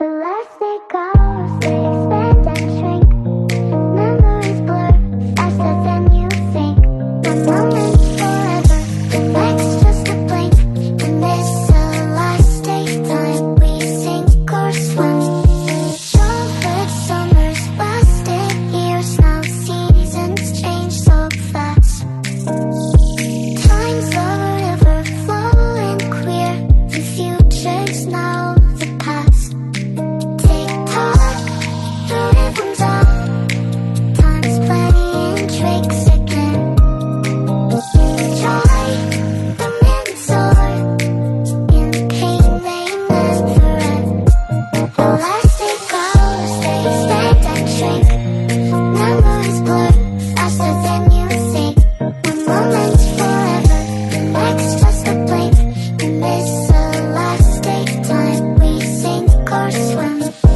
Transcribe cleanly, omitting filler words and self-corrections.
Elastic goes, they expand and shrink. Memories blur faster than you think. One moment's forever, the next just a blink. In this elastic time, we sink or swim. Chocolate summers lasted years, now seasons change so fast. Time's a river flowing clear, the future's now the past. Swim.